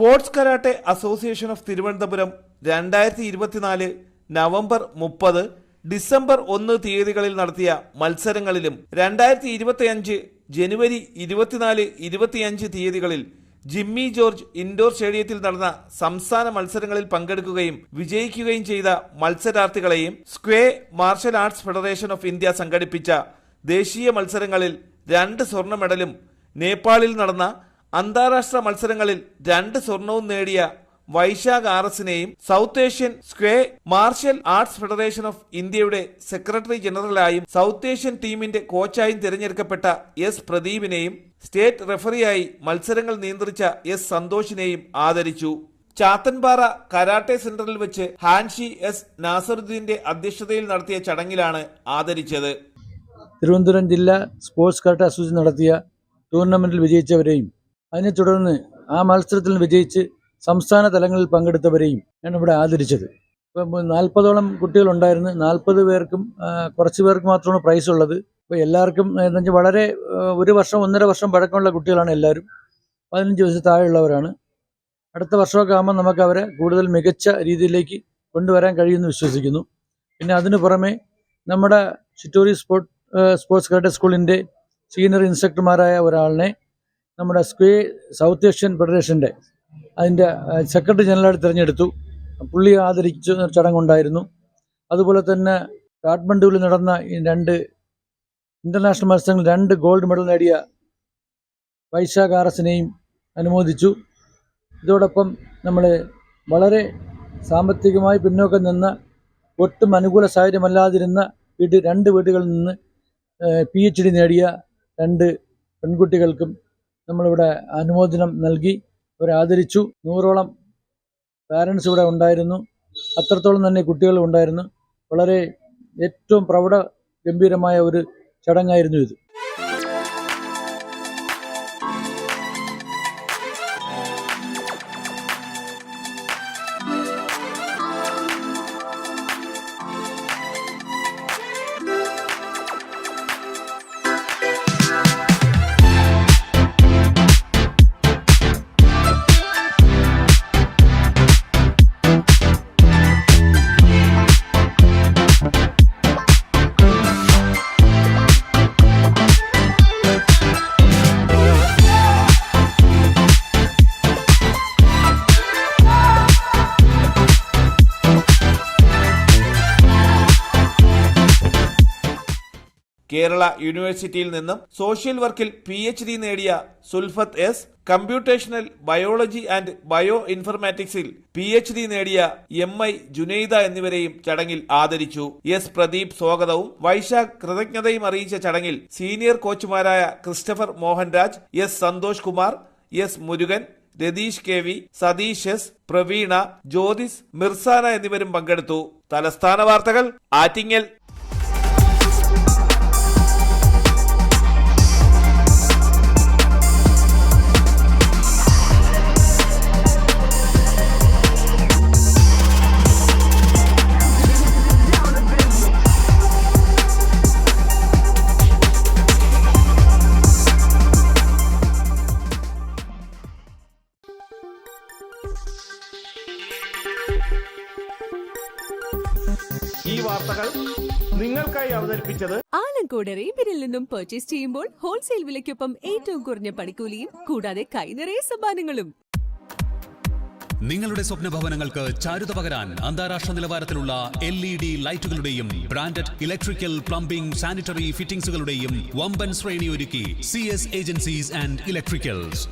Sports karate association of Thiruvananthapuram 2024 November 30, December 1 തീയതികളിൽ നടത്തിയ മത്സരങ്ങളിലും 2025 ജനുവരി 24, 25 തീയതികളിൽ ജിമ്മി ജോർജ് ഇൻഡോർ സ്റ്റേഡിയത്തിൽ നടന്ന സംസ്ഥാന മത്സരങ്ങളിൽ പങ്കെടുക്കുകയും വിജയിക്കുകയും ചെയ്ത മത്സരാർത്ഥികളെയും Sqay martial arts federation of India സംഘടിപ്പിച്ച ദേശീയ മത്സരങ്ങളിൽ 2 സ്വർണ്ണ മെഡലും നേപ്പാളിൽ നടന്ന അന്താരാഷ്ട്ര മത്സരങ്ങളിൽ 2 സ്വർണവും നേടിയ വൈശാഖ് ആർഎസിനെയും South Asian Sqay martial arts federation of ഇന്ത്യയുടെ സെക്രട്ടറി ജനറലായും സൗത്ത് ഏഷ്യൻ ടീമിന്റെ കോച്ചായും തിരഞ്ഞെടുക്കപ്പെട്ട എസ് പ്രദീപിനെയും സ്റ്റേറ്റ് റെഫറിയായി മത്സരങ്ങൾ നിയന്ത്രിച്ച എസ് സന്തോഷിനെയും ആദരിച്ചു. ചാത്തൻപാറ കരാട്ടെ സെന്ററിൽ വെച്ച് ഹാൻഷി എസ് നാസറുദ്ദീന്റെ അധ്യക്ഷതയിൽ നടത്തിയ ചടങ്ങിലാണ് ആദരിച്ചത്. തിരുവനന്തപുരം ജില്ലാ സ്പോർട്സ് കരാട്ടെ അസോസിയേഷൻ നടത്തിയ ടൂർണമെന്റിൽ വിജയിച്ചവരെയും അതിനെ തുടർന്ന് ആ മത്സരത്തിൽ വിജയിച്ച് സംസ്ഥാന തലങ്ങളിൽ പങ്കെടുത്തവരെയും ആണ് ഇവിടെ ആദരിച്ചത്. ഇപ്പം 40ഓളം കുട്ടികളുണ്ടായിരുന്നു. 40 പേർക്കും കുറച്ച് പേർക്ക് മാത്രമാണ് പ്രൈസ് ഉള്ളത്. ഇപ്പോൾ എല്ലാവർക്കും എന്നുവെച്ചാൽ വളരെ 1 വർഷം 1.5 വർഷം പഴക്കമുള്ള കുട്ടികളാണ് എല്ലാവരും. 15 വയസ്സ് താഴെയുള്ളവരാണ്. അടുത്ത വർഷമൊക്കെ ആകുമ്പോൾ നമുക്ക് അവരെ കൂടുതൽ മികച്ച രീതിയിലേക്ക് കൊണ്ടുവരാൻ കഴിയുമെന്ന് വിശ്വസിക്കുന്നു. പിന്നെ അതിനു പുറമെ നമ്മുടെ ചിറ്റൂരി സ്പോർട്സ് കരാട്ടെ സ്കൂളിൻ്റെ സീനിയർ ഇൻസ്ട്രക്ടർമാരായ ഒരാളിനെ നമ്മുടെ സ്ക്വേ സൗത്ത് ഏഷ്യൻ ഫെഡറേഷൻ്റെ അതിൻ്റെ സെക്രട്ടറി ജനറലായിട്ട് തിരഞ്ഞെടുത്തു. പുള്ളിയെ ആദരിച്ച ചടങ്ങുണ്ടായിരുന്നു. അതുപോലെ തന്നെ കാഠ്മണ്ഡുവിൽ നടന്ന 2 ഇൻ്റർനാഷണൽ മത്സരങ്ങളിൽ 2 ഗോൾഡ് മെഡൽ നേടിയ വൈശാഖ് ആർഎസിനെയും അനുമോദിച്ചു. ഇതോടൊപ്പം നമ്മൾ വളരെ സാമ്പത്തികമായി പിന്നോക്കം നിന്ന ഒട്ടും അനുകൂല സാഹചര്യമല്ലാതിരുന്ന 2 വീടുകളിൽ നിന്ന് PhD നേടിയ 2 പെൺകുട്ടികൾക്കും നമ്മളിവിടെ അനുമോദനം നൽകി അവരെ ആദരിച്ചു. 100ഓളം പാരൻസ് ഇവിടെ ഉണ്ടായിരുന്നു. അത്രത്തോളം തന്നെ കുട്ടികൾ ഉണ്ടായിരുന്നു. വളരെ ഏറ്റവും പ്രൗഢ ഗംഭീരമായ ഒരു ചടങ്ങായിരുന്നു ഇത്. കേരള യൂണിവേഴ്സിറ്റിയിൽ നിന്നും സോഷ്യൽ വർക്കിൽ PhD നേടിയ Sulfath S, computational biology and bio ഇൻഫർമാറ്റിക്സിൽ PhD നേടിയ MI ജുനൈദ എന്നിവരെയും ചടങ്ങിൽ ആദരിച്ചു. എസ് പ്രദീപ് സ്വാഗതവും വൈശാഖ് കൃതജ്ഞതയും അറിയിച്ച ചടങ്ങിൽ സീനിയർ കോച്ചുമാരായ Christopher Mohanraj, S Santhosh Kumar, S Murugan, Ratheesh KV, Satheesh S, Praveena, Jyothis, Mirsana എന്നിവരും പങ്കെടുത്തു. തലസ്ഥാന വാർത്തകൾ ആറ്റിങ്ങൽ. ഈ വാർത്തകൾ നിങ്ങൾക്കായി അവതരിപ്പിച്ചത് ആലങ്കോട് റീബിനിൽ നിന്നും പർച്ചേസ് ചെയ്യുമ്പോൾ ഹോൾസെയിൽ വിലയ്ക്കൊപ്പം ഏറ്റവും കുറഞ്ഞ പണിക്കൂലിയും കൂടാതെ കൈനിറയെ സമ്മാനങ്ങളും. നിങ്ങളുടെ സ്വപ്ന ഭവനങ്ങൾക്ക് ചാരുത പകരാൻ അന്താരാഷ്ട്ര നിലവാരത്തിലുള്ള LED ലൈറ്റുകളുടെയും ബ്രാൻഡഡ് ഇലക്ട്രിക്കൽ, പ്ലംബിംഗ്, സാനിറ്ററി ഫിറ്റിംഗ്സുകളുടെയും വമ്പൻ ശ്രേണി ഒരുക്കി CS ഏജൻസീസ് ആൻഡ് ഇലക്ട്രിക്കൽസ്.